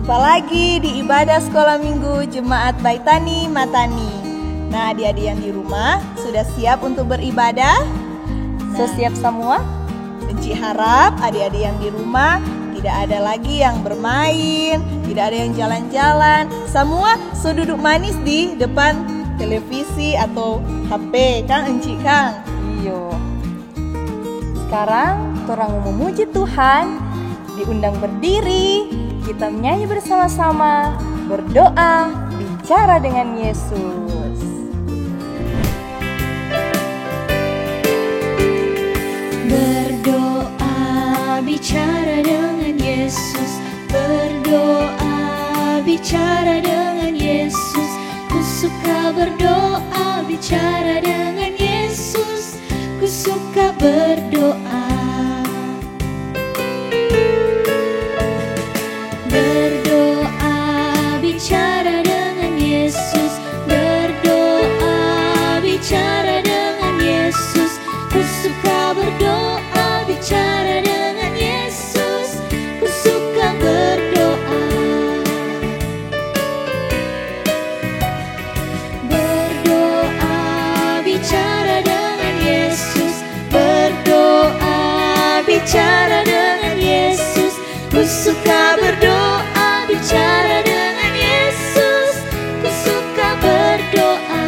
Jumpa lagi di ibadah sekolah minggu Jemaat Baitani Matani. Nah, adik-adik yang di rumah sudah siap untuk beribadah? Sudah siap semua? Enci harap adik-adik yang di rumah tidak ada lagi yang bermain, tidak ada yang jalan-jalan. Semua sudah duduk manis di depan televisi atau HP, Kang Enci Kang. Iyo. Sekarang orang mau memuji Tuhan, diundang berdiri, kita menyanyi bersama-sama, berdoa, bicara dengan Yesus. Berdoa, bicara dengan Yesus. Berdoa, bicara dengan Yesus. Ku suka berdoa, bicara dengan Yesus. Ku suka berdoa. Berdoa, bicara dengan Yesus. Berdoa, bicara dengan Yesus. Ku suka berdoa, bicara dengan Yesus. Ku suka berdoa. Berdoa, bicara dengan Yesus. Berdoa, bicara dengan Yesus. Ku suka berdoa, bicara dengan Yesus. Ku suka berdoa.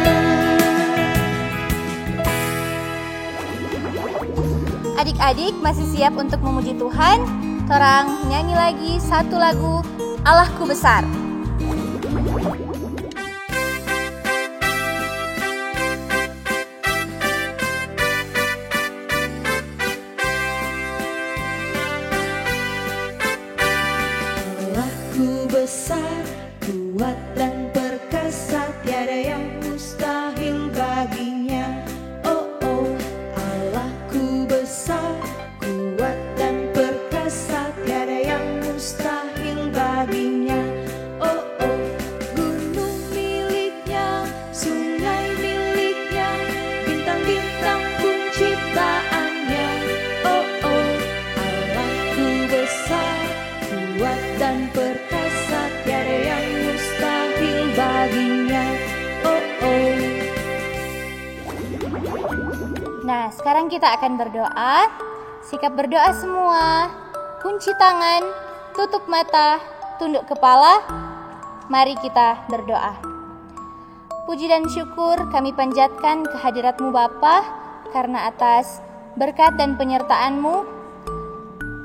Adik-adik masih siap untuk memuji Tuhan? Torang nyanyi lagi satu lagu Allahku Besar. Allahku besar, kuat dan perkasa, tiada yang mustahil baginya. Oh oh, Allahku besar, kuat dan perkasa, tiada yang mustahil baginya. Oh oh, gunung miliknya, sungai miliknya, bintang-bintang pun ciptaannya. Oh oh, Allahku besar, kuat dan perkasa, tiada yang mustahil baginya. Oh oh. Nah, sekarang kita akan berdoa. Sikap berdoa semua. Kunci tangan, tutup mata, tunduk kepala. Mari kita berdoa. Puji dan syukur kami panjatkan kehadirat-Mu Bapa, karena atas berkat dan penyertaan-Mu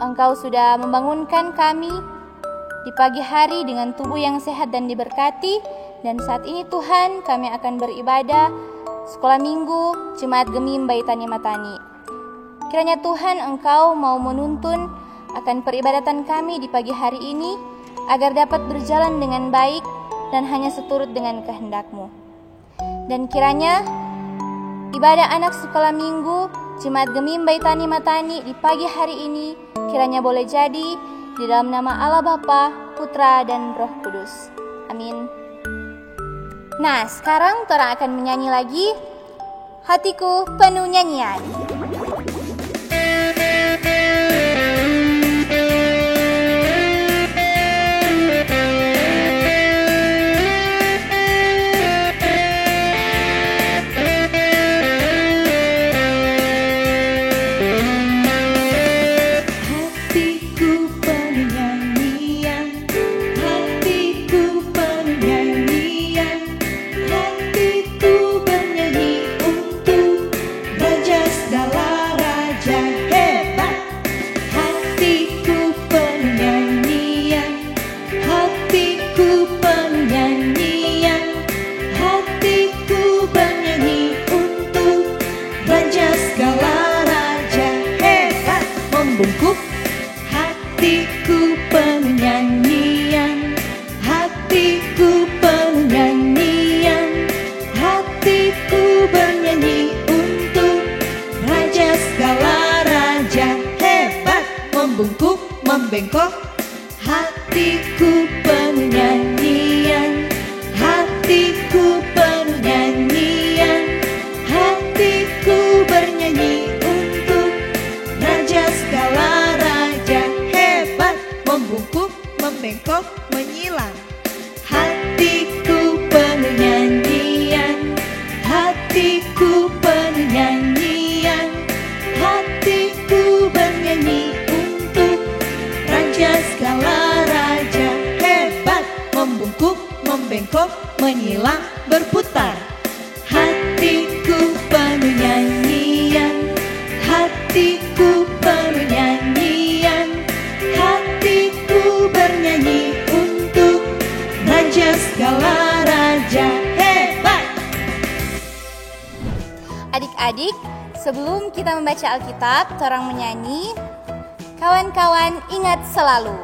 Engkau sudah membangunkan kami di pagi hari dengan tubuh yang sehat dan diberkati. Dan saat ini Tuhan, kami akan beribadah sekolah minggu Jemaat Gemim Baitani Matani. Kiranya Tuhan, Engkau mau menuntun akan peribadatan kami di pagi hari ini, agar dapat berjalan dengan baik dan hanya seturut dengan kehendak-Mu. Dan kiranya ibadah anak sekolah minggu Jemaat Gemim Baitani Matani di pagi hari ini kiranya boleh jadi di dalam nama Allah Bapa, Putra, dan Roh Kudus. Amin. Nah, sekarang Tora akan menyanyi lagi Hatiku Penuh Nyanyian. Hatiku penuh nyanyian, hatiku penuh nyanyian, hatiku bernyanyi untuk Raja segala raja hebat. Hatiku penuh nyanyian, hatiku penuh nyanyian, hatiku bernyanyi untuk Raja segala raja hebat. Membungkuk hatiku penuh nyanyian, hatiku penuh nyanyian, hatiku bernyanyi untuk Raja segala raja hebat. Membungkuk, membengkok, hatiku penuh nyanyian, hatiku penuh nyanyian, hatiku bernyanyi untuk Raja segala raja hebat. Membungkuk, membengkok, membengkok, menyilang. Hatiku penuh nyanyian, hatiku penuh nyanyian, hatiku bernyanyi untuk Raja segala raja. Hebat, membungkuk, membengkok, menyilang, berputar. Hatiku penuh nyanyian, hatiku penuh nyanyian, hatiku bernyanyi untuk Raja segala raja. Hebat! Adik-adik, sebelum kita membaca Alkitab, torang menyanyi, kawan-kawan ingat selalu.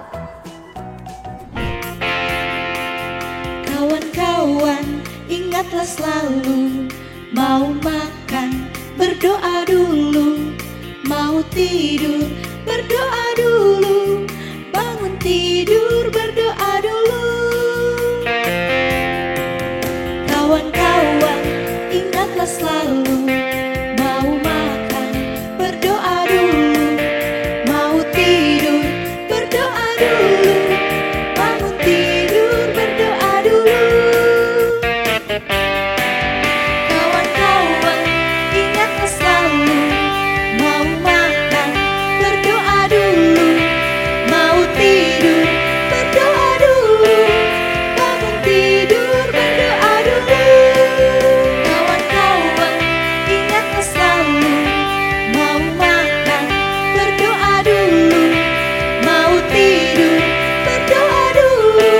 Kawan-kawan, ingatlah selalu, mau makan, berdoa dulu, mau tidur, berdoa dulu, bangun tidur, berdoa dulu. Kawan-kawan, ingatlah selalu, mau makan, berdoa dulu, mau tidur, berdoa dulu, bangun tidur, berdoa dulu. Kawan-kawan, ingatlah selalu, mau makan, berdoa dulu, mau tidur, berdoa dulu, bangun tidur, berdoa dulu. Kawan-kawan, ingatlah selalu, mau makan, berdoa dulu, mau tidur, berdoa dulu,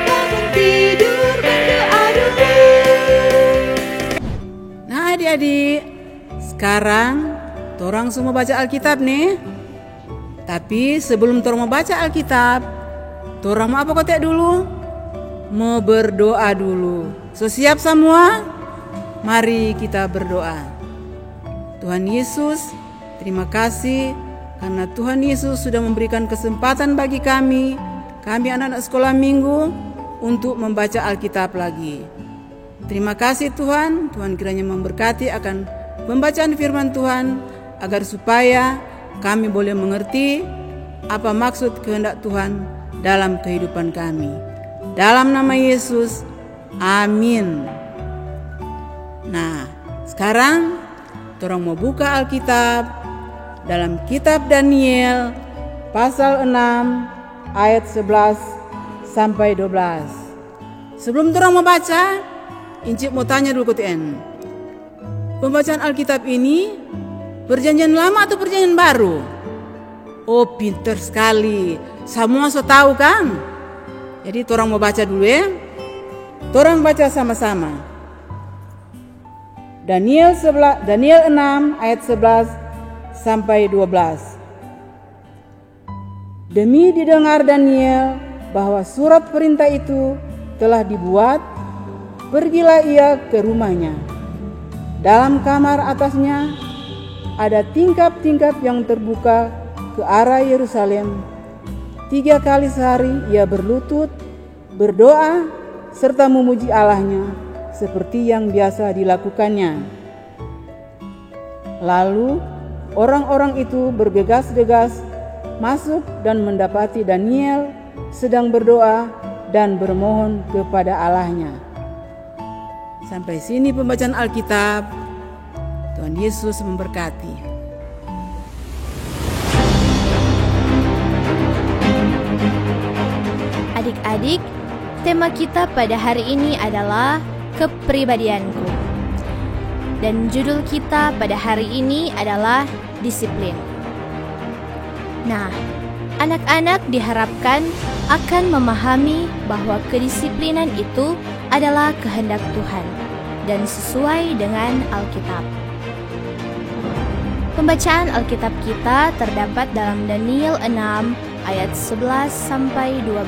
bangun tidur, berdoa dulu. Nah adik-adik, sekarang torang semua baca Alkitab nih. Tapi sebelum torang mau baca Alkitab, torang mau apa kotek dulu? Mau berdoa dulu. So siap semua? Mari kita berdoa. Tuhan Yesus, terima kasih karena Tuhan Yesus sudah memberikan kesempatan bagi kami anak-anak sekolah minggu untuk membaca Alkitab lagi. Terima kasih Tuhan, Tuhan kiranya memberkati akan pembacaan firman Tuhan agar supaya kami boleh mengerti apa maksud kehendak Tuhan dalam kehidupan kami. Dalam nama Yesus, amin. Nah, sekarang torang mau buka Alkitab dalam kitab Daniel pasal 6 ayat 11 sampai 12. Sebelum torang mau baca, Incik mau tanya dulu KTN. Pembacaan Alkitab ini perjanjian lama atau perjanjian baru? Oh, pinter sekali. Semua so tahu kan? Jadi torang mau baca dulu ya. Torang baca sama-sama. Daniel 6 ayat 11 sampai 12. Demi didengar Daniel bahwa surat perintah itu telah dibuat, pergilah ia ke rumahnya. Dalam kamar atasnya ada tingkap-tingkap yang terbuka ke arah Yerusalem. 3 kali sehari ia berlutut, berdoa, serta memuji Allahnya seperti yang biasa dilakukannya. Lalu orang-orang itu bergegas-gegas masuk dan mendapati Daniel sedang berdoa dan bermohon kepada Allahnya. Sampai sini pembacaan Alkitab. Tuhan Yesus memberkati. Adik-adik, tema kita pada hari ini adalah kepribadianku. Dan judul kita pada hari ini adalah disiplin. Nah, anak-anak diharapkan akan memahami bahwa kedisiplinan itu adalah kehendak Tuhan dan sesuai dengan Alkitab. Pembacaan Alkitab kita terdapat dalam Daniel 6 ayat 11 sampai 12.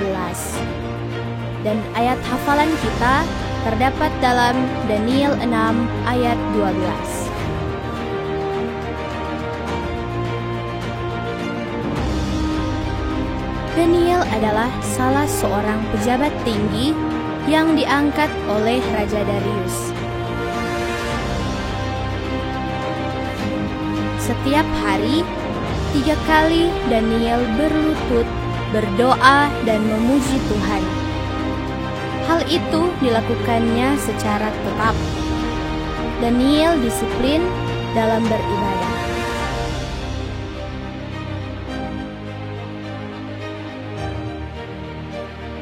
Dan ayat hafalan kita terdapat dalam Daniel 6 ayat 12. Daniel adalah salah seorang pejabat tinggi yang diangkat oleh Raja Darius. Setiap hari 3 kali Daniel berlutut berdoa, dan memuji Tuhan. Hal itu dilakukannya secara tetap. Daniel disiplin dalam beribadah.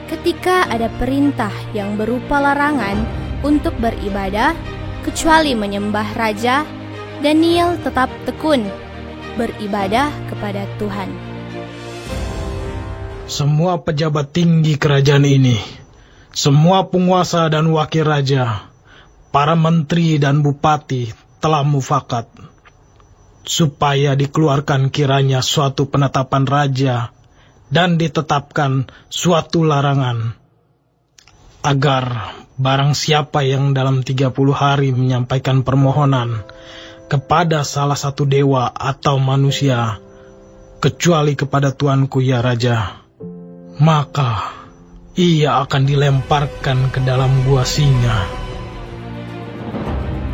Ketika ada perintah yang berupa larangan untuk beribadah, kecuali menyembah raja, Daniel tetap tekun beribadah kepada Tuhan. Semua pejabat tinggi kerajaan ini, semua penguasa dan wakil raja, para menteri dan bupati telah mufakat supaya dikeluarkan kiranya suatu penetapan raja dan ditetapkan suatu larangan, agar barang siapa yang dalam 30 hari menyampaikan permohonan kepada salah satu dewa atau manusia, kecuali kepada Tuanku ya Raja, maka ia akan dilemparkan ke dalam gua singa.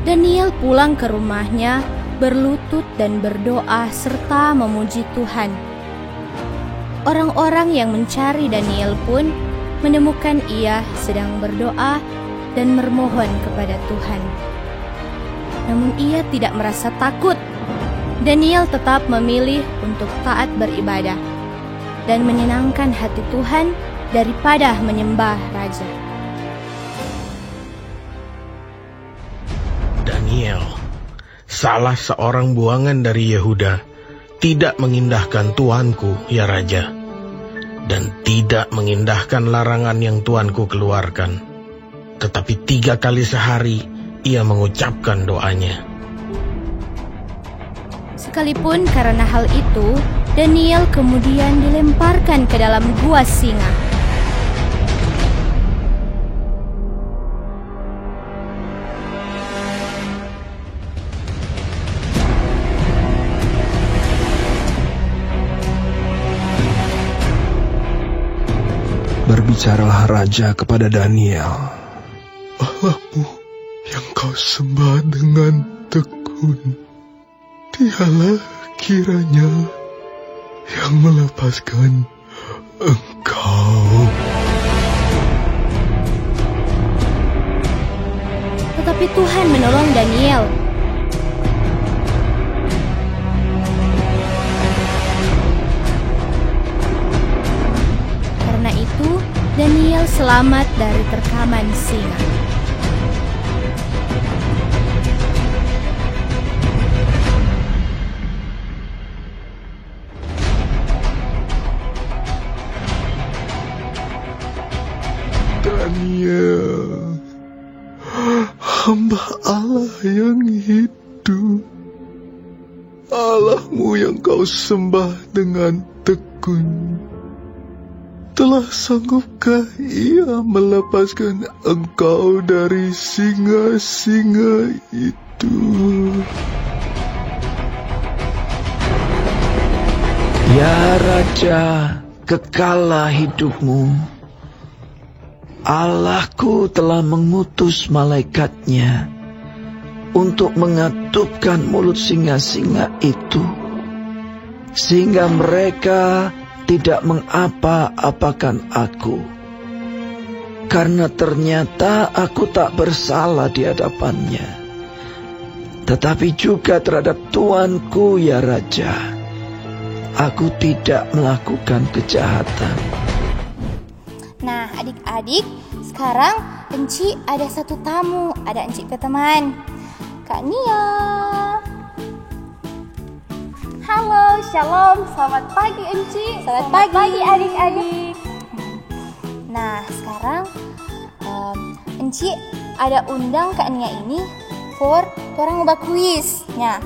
Daniel pulang ke rumahnya, berlutut dan berdoa serta memuji Tuhan. Orang-orang yang mencari Daniel pun menemukan ia sedang berdoa dan memohon kepada Tuhan. Namun ia tidak merasa takut. Daniel tetap memilih untuk taat beribadah dan menyenangkan hati Tuhan daripada menyembah raja. Daniel, salah seorang buangan dari Yehuda, tidak mengindahkan tuanku, ya Raja, dan tidak mengindahkan larangan yang tuanku keluarkan. Tetapi 3 kali sehari ia mengucapkan doanya. Sekalipun karena hal itu, Daniel kemudian dilemparkan ke dalam gua singa. Berbicaralah raja kepada Daniel. Allahmu yang kau sembah dengan tekun, dialah kiranya yang melepaskan engkau. Tetapi Tuhan menolong Daniel. Karena itu, Daniel selamat dari terkaman singa. Daniel, hamba Allah yang hidup, Allahmu yang kau sembah dengan tekun, telah sanggupkah ia melepaskan engkau dari singa-singa itu? Ya Raja, kekallah hidupmu. Allahku telah mengutus malaikatnya untuk mengatupkan mulut singa-singa itu, sehingga mereka tidak mengapa-apakan aku. Karena ternyata aku tak bersalah di hadapannya, tetapi juga terhadap tuanku ya Raja, aku tidak melakukan kejahatan. Nah, adik-adik, sekarang Enci ada satu tamu, ada Enci ke teman, Kak Nia. Halo, shalom, selamat pagi Enci. Selamat pagi adik-adik. Nah, sekarang Enci ada undang Kak Nia ini for orang mau kuis. Nah,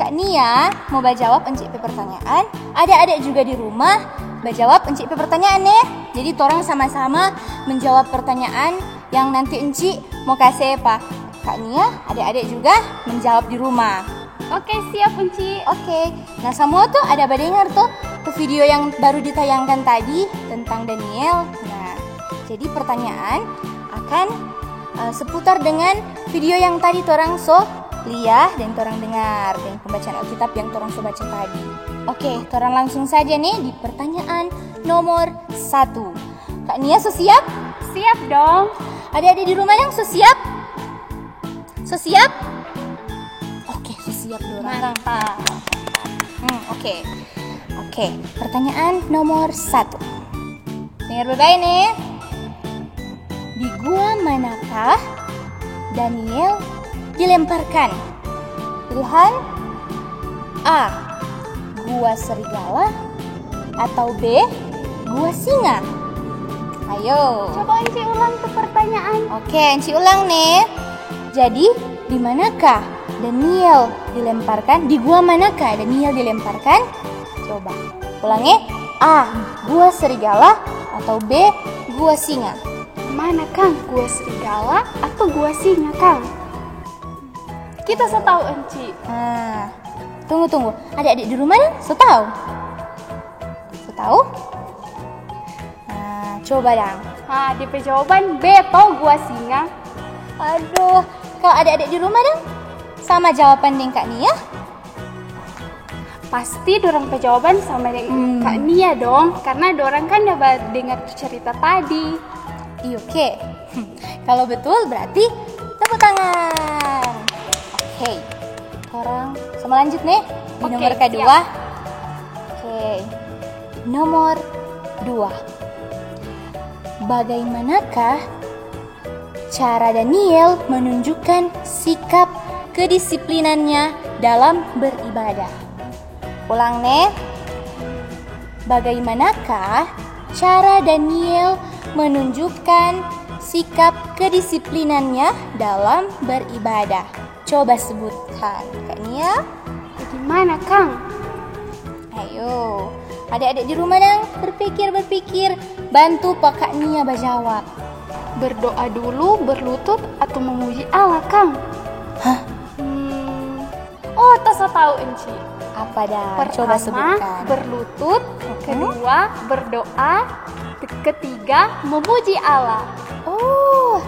Kak Nia mau jawab Enci pertanyaan. Adik-adik juga di rumah jawab Enci pertanyaan nih. Jadi torang sama-sama menjawab pertanyaan yang nanti Enci mau kasih Pak Kak Nia. Adik-adik juga menjawab di rumah. Oke, siap Enci. Oke. Nah, semua tuh ada dengar tuh video yang baru ditayangkan tadi tentang Daniel. Nah, jadi pertanyaan akan seputar dengan video yang tadi torang lihat dan torang dengar dan pembacaan Alkitab yang torang so baca tadi. Oke, torang langsung saja nih di pertanyaan nomor 1. Kak Nia so siap? Siap dong. Adik-adik di rumah yang so siap? So siap? Oke, so siap dorang. Mantap. Oke, pertanyaan nomor 1. Dengar baik nih. Di gua manakah Daniel dilemparkan? Pilihan A, gua serigala, atau B, gua singa. Ayo. Coba Enci ulang tuh pertanyaan. Oke, Enci ulang nih. Jadi, di manakah Daniel dilemparkan? Di gua manakah Daniel dilemparkan? Coba ulangi. A, gua serigala, atau B, gua singa. Mana Kang? Gua serigala atau gua singa Kang? Kita setahu Enci. Nah, tunggu. Adik-adik di rumah dong, so tahu? So tahu? Nah, coba dong. DP jawaban B toh gua singa. Aduh, kalau adik-adik di rumah dong, sama jawaban dengan Kak Nia? Pasti dorang jawaban sama dengan Kak Nia dong, karena dorang kan dapat dengar cerita tadi. Oke. Kalau betul berarti tepuk tangan. Oke. Sekarang sama lanjut nih di nomor kedua. Oke. Nomor 2. Bagaimanakah cara Daniel menunjukkan sikap kedisiplinannya dalam beribadah? Ulang nih. Bagaimanakah cara Daniel menunjukkan sikap kedisiplinannya dalam beribadah? Coba sebutkan, Kak Nia. Bagaimana Kang? Ayo, adik-adik di rumah dong, berpikir, bantu Pak Kak Nia menjawab. Berdoa dulu, berlutut, atau memuji Allah Kang? Hah? Oh, tak tahu Enci. Apa dah? Pertama, coba sebutkan. Berlutut. Kedua, berdoa. Ketiga, memuji Allah. Oh,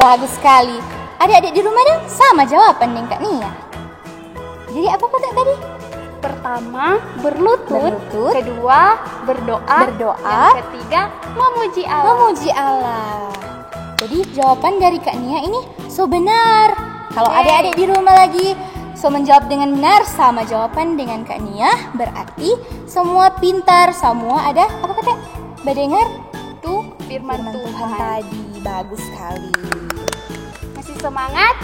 bagus sekali. Adik-adik di rumah dong, sama jawaban dengan Kak Nia. Jadi apa kata tadi? Pertama, berlutut. Kedua, berdoa. Yang ketiga, memuji Allah. Jadi jawaban dari Kak Nia ini so benar. Kalau adik-adik di rumah lagi so menjawab dengan benar sama jawaban dengan Kak Nia, berarti semua pintar, semua ada apa kata? Mendengar tuh firman Tuhan tadi. Bagus sekali. Masih semangat?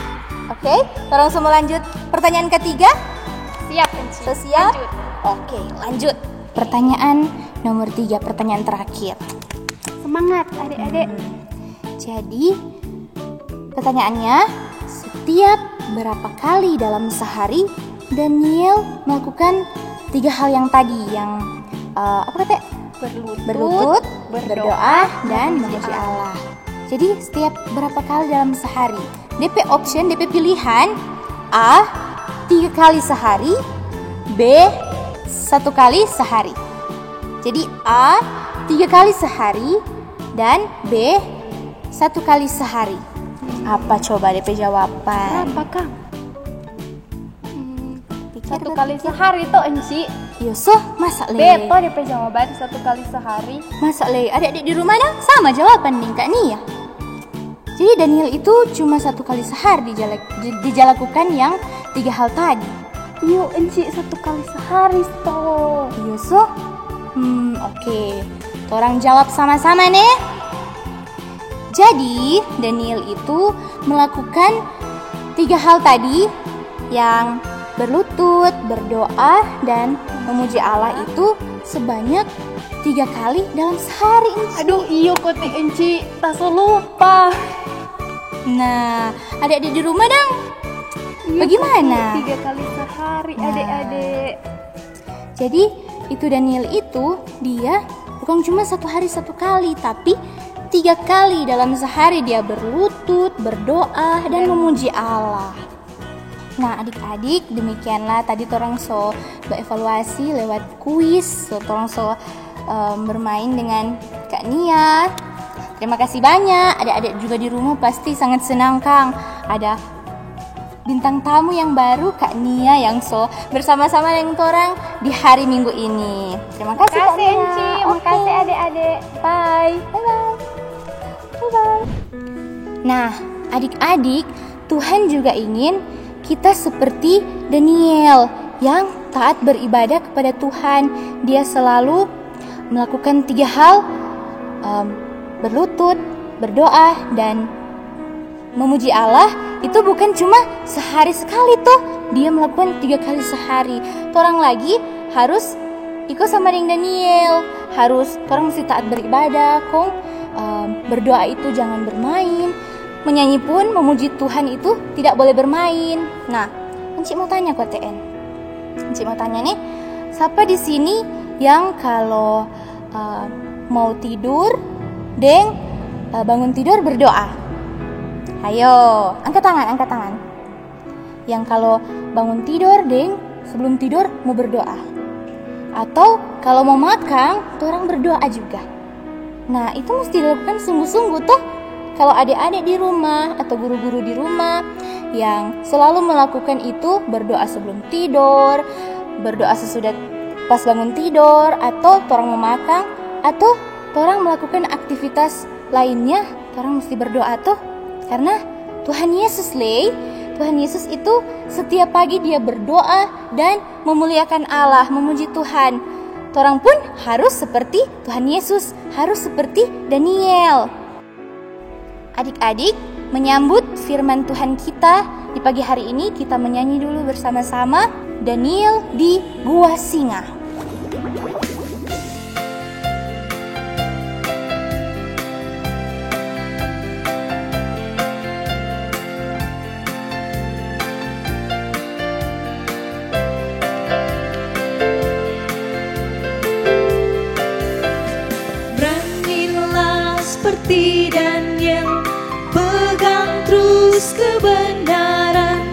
Oke, tolong semua lanjut pertanyaan ketiga. Siap Enci. So, siap? Oke, lanjut. Pertanyaan nomor 3, pertanyaan terakhir. Semangat adik-adik. Jadi pertanyaannya, setiap berapa kali dalam sehari Daniel melakukan 3 hal yang tadi, yang apa kata? Berlutut, berdoa, dan memuji Allah. Jadi setiap berapa kali dalam sehari? DP option, DP pilihan A, 3 kali sehari, B, 1 kali sehari. Jadi A, 3 kali sehari, dan B, 1 kali sehari. Apa coba DP jawaban? Berapa Kang? 1 kali sehari tuh Enci. Yusuf, masa le? Beto DP jawaban 1 kali sehari. Masa le? Adik-adik di rumah dong sama jawaban nih Kak Nia. Jadi Daniel itu cuma 1 kali sehari dilakukan yang 3 hal tadi. Yuk Enci 1 kali sehari toh. Yusuf, oke. Orang jawab sama-sama nih. Jadi Daniel itu melakukan 3 hal tadi yang berlutut, berdoa, dan memuji Allah itu sebanyak 3 kali dalam sehari. Aduh iyo kote Enci, tak lupa. Nah, adik-adik di rumah dong, bagaimana? 3 kali sehari adik-adik. Jadi itu Daniel itu dia bukan cuma 1 hari 1 kali, tapi 3 kali dalam sehari dia berlutut, berdoa, dan memuji Allah. Nah adik-adik, demikianlah tadi torang so berevaluasi lewat kuis, torang so bermain dengan Kak Nia. Terima kasih banyak. Adik-adik juga di rumah pasti sangat senang Kang. Ada bintang tamu yang baru, Kak Nia yang bersama-sama dengan orang di hari Minggu ini. Terima kasih Kak Nia. Enci, makasih adik-adik. Bye. Bye-bye. Bye-bye. Nah, adik-adik, Tuhan juga ingin kita seperti Daniel yang taat beribadah kepada Tuhan. Dia selalu melakukan 3 hal, berlutut, berdoa, dan memuji Allah. Itu bukan cuma sehari sekali tuh, dia melakukan 3 kali sehari. Orang lagi harus ikut sama dengan Daniel, orang mesti taat beribadah, berdoa itu jangan bermain, menyanyi pun memuji Tuhan itu tidak boleh bermain. Nah, Encik mau tanya kok TN. Encik mau tanya nih, siapa di sini yang kalau mau tidur, bangun tidur berdoa? Ayo, angkat tangan. Yang kalau bangun tidur, sebelum tidur mau berdoa. Atau kalau mau makan, orang berdoa juga. Nah, itu mesti dilakukan sungguh-sungguh tuh. Kalau adik-adik di rumah atau guru-guru di rumah yang selalu melakukan itu, berdoa sebelum tidur, berdoa sesudah pas bangun tidur, atau orang mau makan, atau orang melakukan aktivitas lainnya, orang mesti berdoa tuh. Karena Tuhan Yesus itu setiap pagi dia berdoa dan memuliakan Allah, memuji Tuhan. Orang pun harus seperti Tuhan Yesus, harus seperti Daniel. Adik-adik, menyambut firman Tuhan kita di pagi hari ini, kita menyanyi dulu bersama-sama Daniel di Gua Singa. Seperti Daniel, pegang terus kebenaran.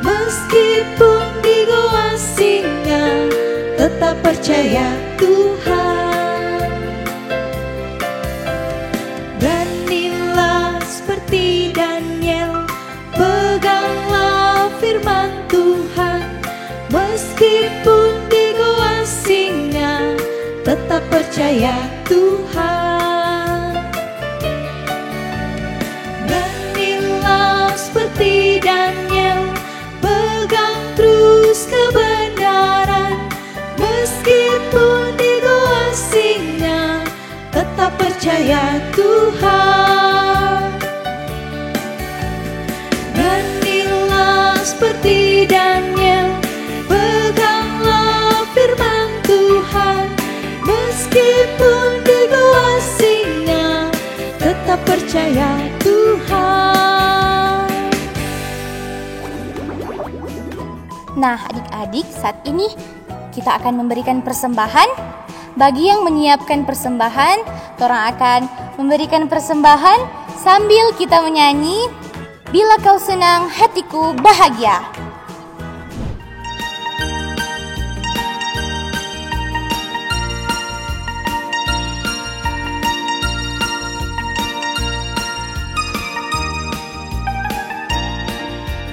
Meskipun di gua singa, tetap percaya Tuhan. Beranilah seperti Daniel, peganglah firman Tuhan. Meskipun di gua singa, tetap percaya Tuhan. Seperti Daniel, pegang terus kebenaran. Meskipun di gua singa, tetap percaya Tuhan. Beranilah seperti Daniel, peganglah firman Tuhan. Meskipun di gua singa, tetap percaya Tuhan. Nah, adik-adik, saat ini kita akan memberikan persembahan. Bagi yang menyiapkan persembahan, orang akan memberikan persembahan sambil kita menyanyi Bila Kau Senang Hatiku Bahagia.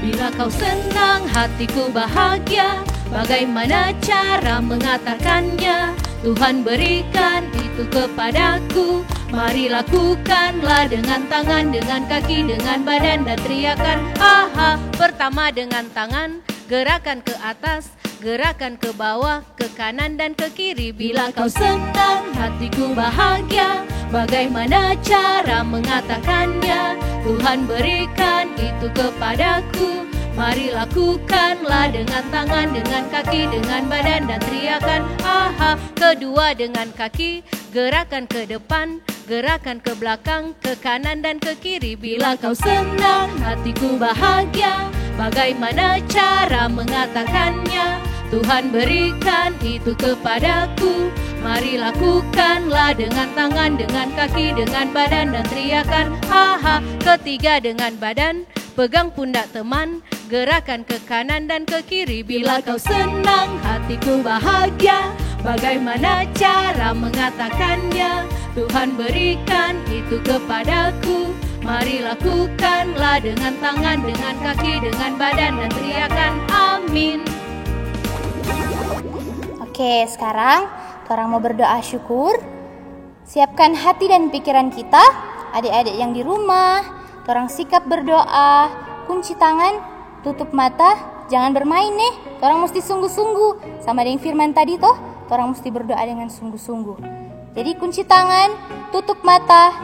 Bila kau senang, hatiku bahagia. Bagaimana cara mengatakannya? Tuhan berikan itu kepadaku. Mari lakukanlah dengan tangan, dengan kaki, dengan badan, dan teriakan aha. Pertama dengan tangan, gerakan ke atas, gerakan ke bawah, ke kanan dan ke kiri. Bila kau senang, hatiku bahagia. Bagaimana cara mengatakannya? Tuhan berikan itu kepadaku. Mari lakukanlah dengan tangan, dengan kaki, dengan badan, dan teriakan aha. Kedua dengan kaki, gerakan ke depan, gerakan ke belakang, ke kanan dan ke kiri. Bila kau senang, hatiku bahagia. Bagaimana cara mengatakannya? Tuhan berikan itu kepadaku. Mari lakukanlah dengan tangan, dengan kaki, dengan badan, dan teriakan aha. Ketiga dengan badan, pegang pundak teman, gerakan ke kanan dan ke kiri. Bila kau senang, hatiku bahagia. Bagaimana cara mengatakannya? Tuhan berikan itu kepadaku. Mari lakukanlah dengan tangan, dengan kaki, dengan badan, dan teriakan amin. Oke, sekarang orang mau berdoa syukur. Siapkan hati dan pikiran kita. Adik-adik yang di rumah, orang sikap berdoa, kunci tangan, tutup mata, jangan bermain nih. Orang mesti sungguh-sungguh. Sama dengan firman tadi toh, orang mesti berdoa dengan sungguh-sungguh. Jadi kunci tangan, tutup mata,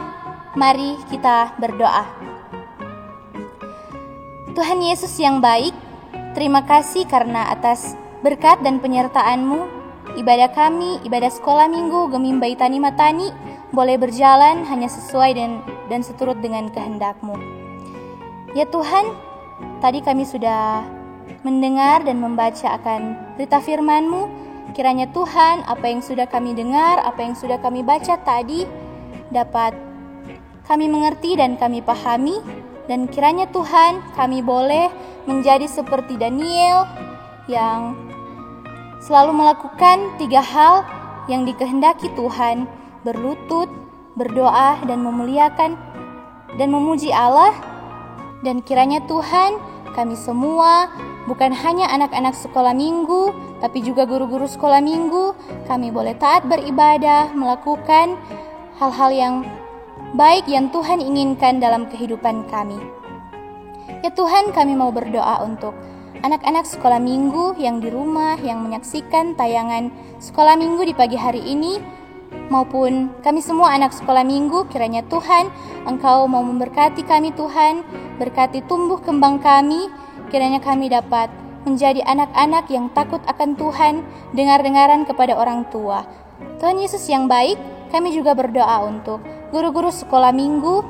mari kita berdoa. Tuhan Yesus yang baik, terima kasih karena atas berkat dan penyertaan-Mu. Ibadah kami, ibadah sekolah minggu Gemim Baitani Matani boleh berjalan hanya sesuai dan seturut dengan kehendak-Mu. Ya Tuhan, tadi kami sudah mendengar dan membaca akan berita firman-Mu. Kiranya Tuhan, apa yang sudah kami dengar, apa yang sudah kami baca tadi dapat kami mengerti dan kami pahami. Dan kiranya Tuhan, kami boleh menjadi seperti Daniel yang selalu melakukan 3 hal yang dikehendaki Tuhan: berlutut, berdoa, dan memuliakan dan memuji Allah. Dan kiranya Tuhan, kami semua, bukan hanya anak-anak sekolah minggu, tapi juga guru-guru sekolah minggu, kami boleh taat beribadah, melakukan hal-hal yang baik yang Tuhan inginkan dalam kehidupan kami. Ya Tuhan, kami mau berdoa untuk anak-anak sekolah minggu yang di rumah, yang menyaksikan tayangan sekolah minggu di pagi hari ini, maupun kami semua anak sekolah minggu. Kiranya Tuhan, Engkau mau memberkati kami Tuhan, berkati tumbuh kembang kami. Kiranya kami dapat menjadi anak-anak yang takut akan Tuhan, dengar-dengaran kepada orang tua. Tuhan Yesus yang baik, kami juga berdoa untuk guru-guru sekolah minggu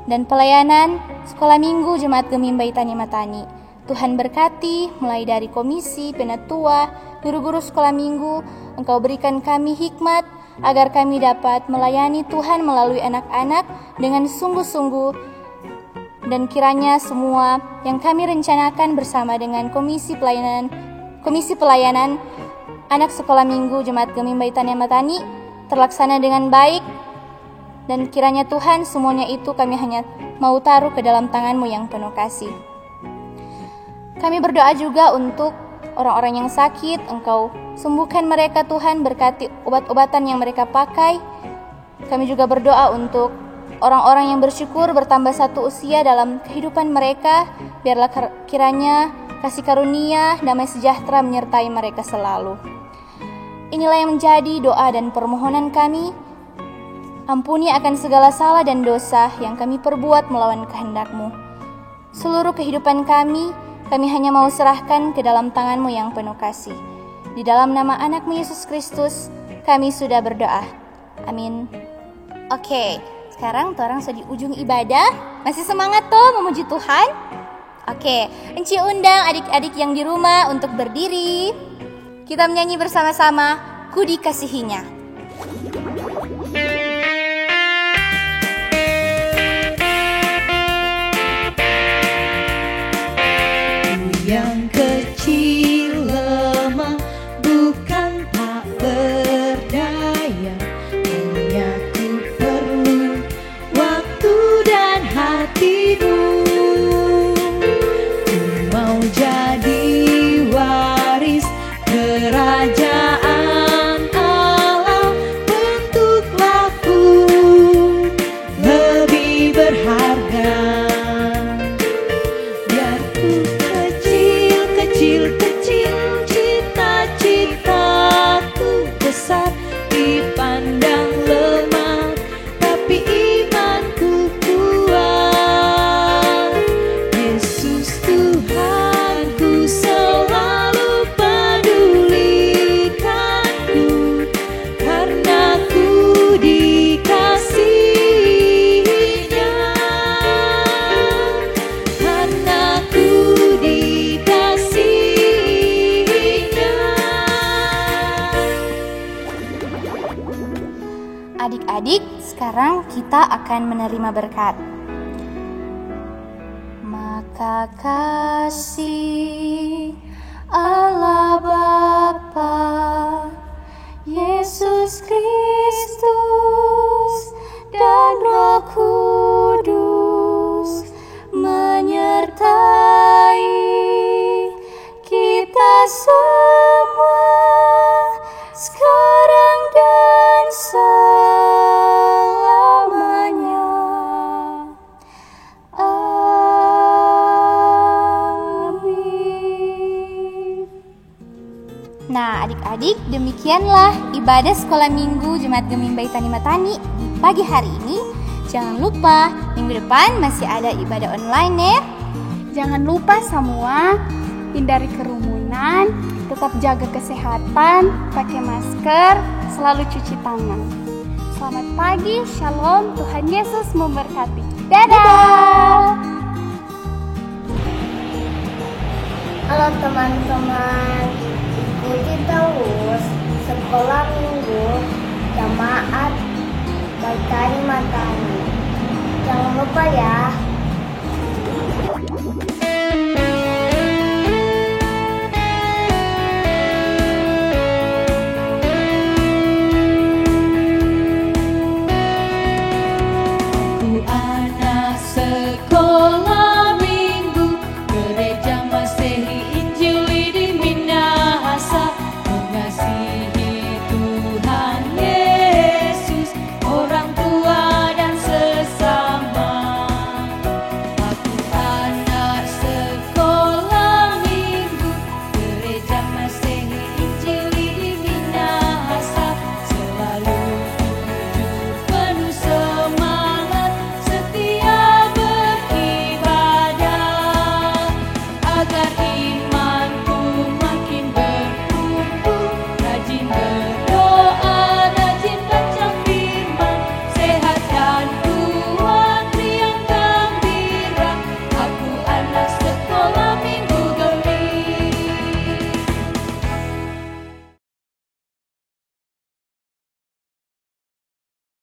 dan pelayanan sekolah minggu Jemaat Gemim Baitani Matani. Tuhan berkati mulai dari komisi, penatua, guru-guru sekolah minggu. Engkau berikan kami hikmat agar kami dapat melayani Tuhan melalui anak-anak dengan sungguh-sungguh. Dan kiranya semua yang kami rencanakan bersama dengan komisi pelayanan anak sekolah minggu Jemaat Gemim Baitani Matani terlaksana dengan baik. Dan kiranya Tuhan, semuanya itu kami hanya mau taruh ke dalam tangan-Mu yang penuh kasih. Kami berdoa juga untuk orang-orang yang sakit. Engkau sembuhkan mereka Tuhan, berkati obat-obatan yang mereka pakai. Kami juga berdoa untuk orang-orang yang bersyukur bertambah 1 usia dalam kehidupan mereka. Biarlah kiranya kasih karunia, damai sejahtera menyertai mereka selalu. Inilah yang menjadi doa dan permohonan kami. Ampuni akan segala salah dan dosa yang kami perbuat melawan kehendak-Mu. Seluruh kehidupan kami hanya mau serahkan ke dalam tangan-Mu yang penuh kasih. Di dalam nama anak-Mu Yesus Kristus, kami sudah berdoa. Amin. Oke, sekarang orang sudah di ujung ibadah. Masih semangat toh memuji Tuhan? Oke, Enci undang adik-adik yang di rumah untuk berdiri. Kita menyanyi bersama-sama, Ku Dikasihinya. Yang kecil lemah, bukan tak berdaya, hanya ku perlu waktu dan hatimu. Ku mau jadi waris kerajaan Allah, bentuklah ku lebih berharga. Biar ku kecil-kecil, cita-citaku besar, dipandang lemah, tapi imanku kuat. Yesus Tuhanku selalu pedulikanku, karena ku dikasihinya, karena ku Adik-adik, sekarang kita akan menerima berkat. Maka kasih Allah Bapa, Yesus Kristus, dan Roh Kudus menyertai kita semua sekarang dan selamanya. Amin. Nah, adik-adik, demikianlah ibadah sekolah minggu Jemaat Gemim Bayi Tani Matani di pagi hari ini. Jangan lupa, minggu depan masih ada ibadah online ya. Jangan lupa semua, hindari kerumunan, tetap jaga kesehatan, pakai masker, selalu cuci tangan. Selamat pagi, shalom, Tuhan Yesus memberkati. Dadah! Halo teman-teman, ikuti terus sekolah minggu Jemaat Bayi Tani Matani.